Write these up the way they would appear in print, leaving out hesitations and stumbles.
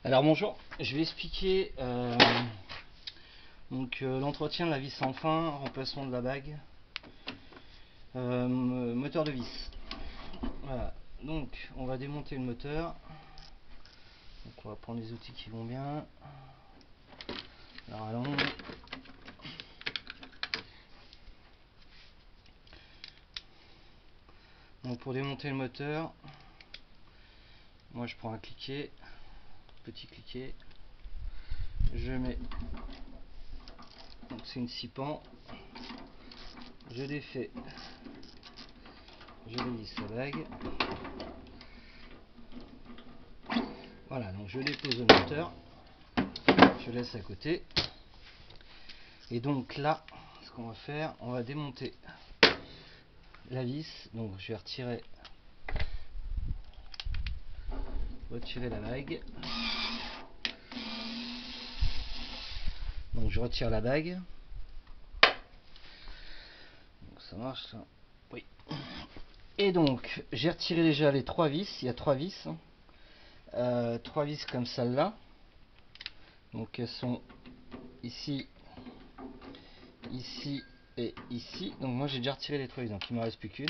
Alors bonjour, je vais expliquer l'entretien de la vis sans fin, remplacement de la bague, moteur de vis. Voilà, donc on va démonter le moteur. Donc on va prendre les outils qui vont bien. Alors allons. Donc pour démonter le moteur, moi je prends un cliquet, petit cliquet, je mets, donc c'est une 6 pans, je défais, je dévisse la bague, voilà, donc je dépose le moteur, je laisse à côté, et donc là, ce qu'on va faire, on va démonter la vis, donc je vais retirer la bague. Donc je retire la bague. Donc ça marche ça. Oui. Et donc j'ai retiré déjà les 3 vis. Il y a 3 vis. 3 vis comme celle-là. Donc elles sont ici, ici et ici. Donc moi j'ai déjà retiré les 3 vis. Donc il ne me reste plus qu'une.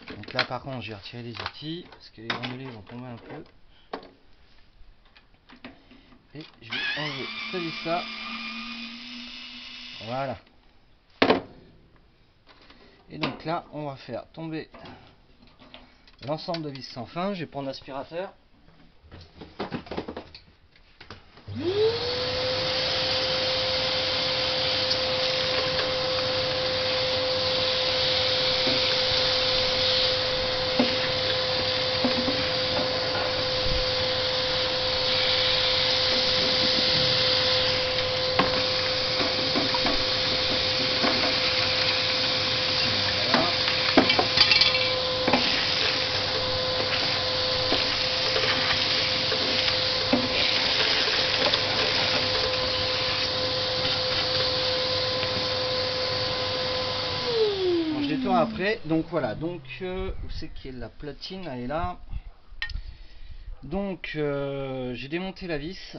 Donc là par contre j'ai retiré les outils parce que les granulés vont tomber un peu. Et je vais enlever ce vis-là. Voilà. Et donc là on va faire tomber l'ensemble de vis sans fin. Je vais prendre l'aspirateur. Après, donc voilà, donc où c'est qu'il y a la platine, elle est là. Donc j'ai démonté la vis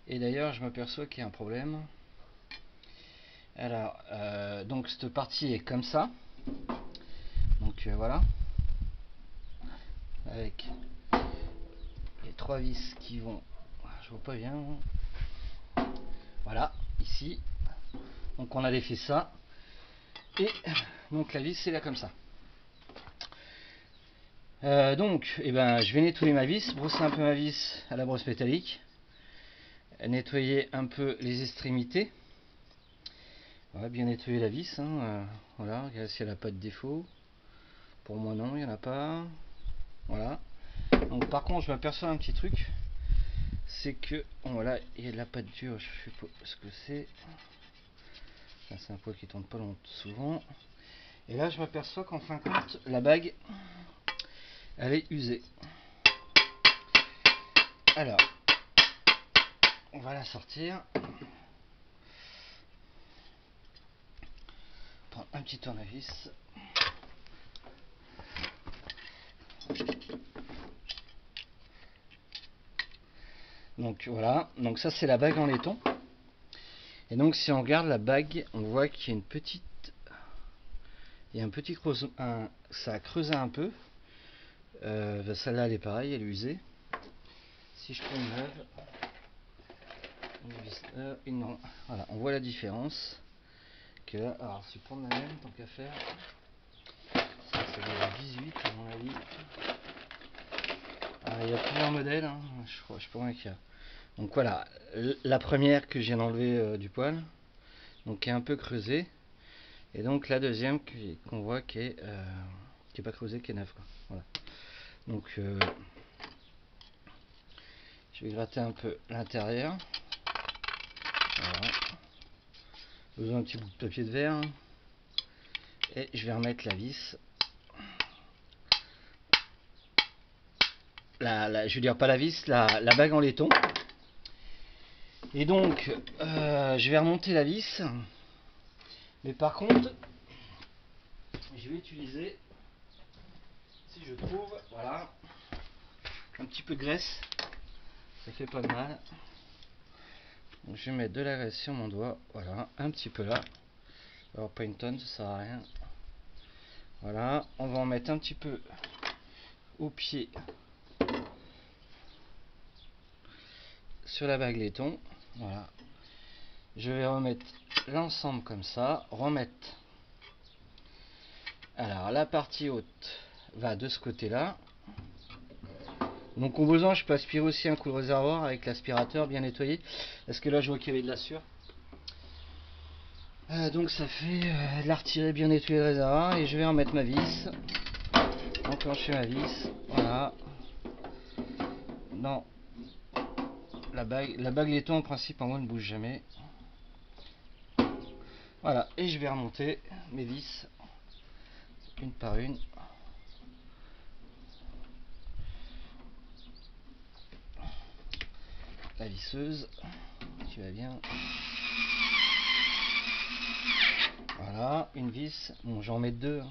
et d'ailleurs je m'aperçois qu'il y a un problème. Alors donc cette partie est comme ça, donc voilà, avec les 3 vis qui vont, je vois pas bien, voilà, ici. Donc on a défait ça et donc la vis c'est là comme ça. Donc je vais nettoyer ma vis, brosser un peu ma vis à la brosse métallique, nettoyer un peu les extrémités. Ouais, bien nettoyer la vis, hein, voilà, regarde si elle n'a pas de défaut. Pour moi non, il n'y en a pas. Voilà. Donc par contre je m'aperçois un petit truc, c'est que voilà, il y a de la pâte dure, je sais pas ce que c'est. C'est un poil qui tourne pas souvent. Et là je m'aperçois qu'en fin de compte la bague elle est usée. Alors on va la sortir. Prendre un petit tournevis. Donc voilà, donc ça c'est la bague en laiton. Et donc si on regarde la bague, on voit qu'il y a une petite, il y a un petit creusement, ça a creusé un peu. Celle-là elle est pareille, elle est usée. Si je prends une neuve, voilà, on voit la différence. Que là, alors si je prends la même, tant qu'à faire, ça c'est le 18 à mon avis. Alors, il y a plusieurs modèles, hein. Je pourrais qu'il y a. Donc voilà, la première que je viens d'enlever du poil, donc qui est un peu creusée, et donc la deuxième qu'on voit qui est pas creusée, qui est neuve, quoi. Voilà. Donc je vais gratter un peu l'intérieur. Voilà. Besoin d'un petit bout de papier de verre, et je vais remettre la vis. Je veux dire pas la vis, la bague en laiton. Et donc je vais remonter la vis, mais par contre je vais utiliser, si je trouve, voilà, un petit peu de graisse ça fait pas de mal. Donc, je vais mettre de la graisse sur mon doigt, voilà, un petit peu là. Alors pas une tonne, ça sert à rien. Voilà, on va en mettre un petit peu au pied sur la bague laiton. Voilà, je vais remettre l'ensemble comme ça, remettre. Alors la partie haute va de ce côté là. Donc au besoin je peux aspirer aussi un coup de réservoir avec l'aspirateur bien nettoyé, parce que là je vois qu'il y avait de la sueur. Donc ça fait de la retirer bien nettoyer le réservoir, et je vais en mettre ma vis, enclencher ma vis, voilà, dans la bague laiton en principe en haut ne bouge jamais. Voilà, et je vais remonter mes vis une par une. La visseuse qui va bien. Voilà, une vis. Bon, j'en mets deux.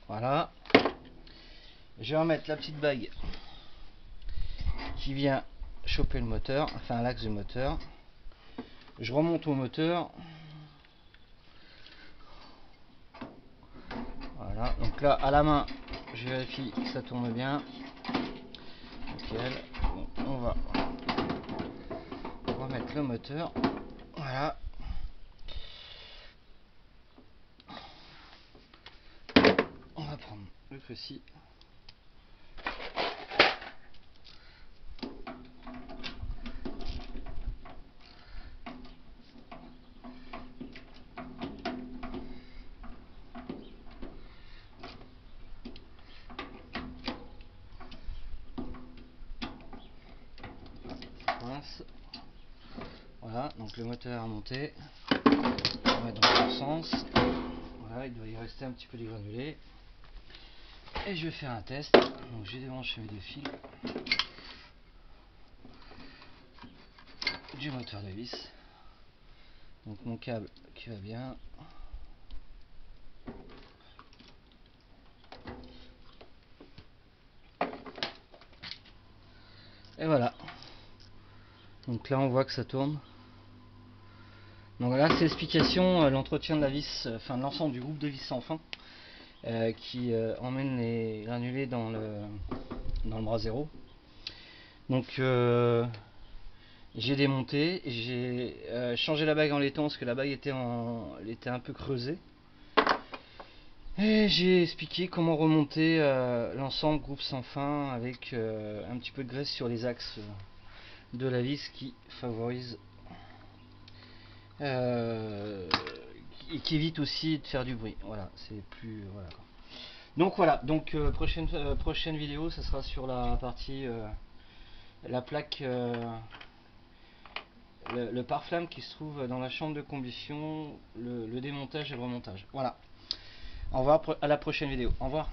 Voilà. Je vais remettre la petite bague qui vient choper le moteur, enfin l'axe du moteur. Je remonte au moteur. Voilà, donc là à la main, je vérifie que ça tourne bien. Nickel. Donc, on va remettre le moteur. Voilà. On va prendre le cruci. Voilà, donc le moteur est remonté. On va mettre dans le bon sens. Voilà, il doit y rester un petit peu de granulés. Et je vais faire un test. Donc j'ai débranché mes deux fils du moteur de vis. Donc mon câble qui va bien. Et voilà. Donc là on voit que ça tourne. Donc là c'est l'explication, l'entretien de la vis, enfin de l'ensemble du groupe de vis sans fin, qui emmène les granulés dans le bras zéro. Donc j'ai démonté, j'ai changé la bague en laiton parce que la bague était un peu creusée. Et j'ai expliqué comment remonter l'ensemble groupe sans fin avec un petit peu de graisse sur les axes de la vis qui favorise et qui évite aussi de faire du bruit. Voilà, c'est plus voilà. Donc voilà, donc prochaine vidéo, ça sera sur la partie la plaque le pare-flamme qui se trouve dans la chambre de combustion, le démontage et le remontage. Voilà. Au revoir, à la prochaine vidéo. Au revoir.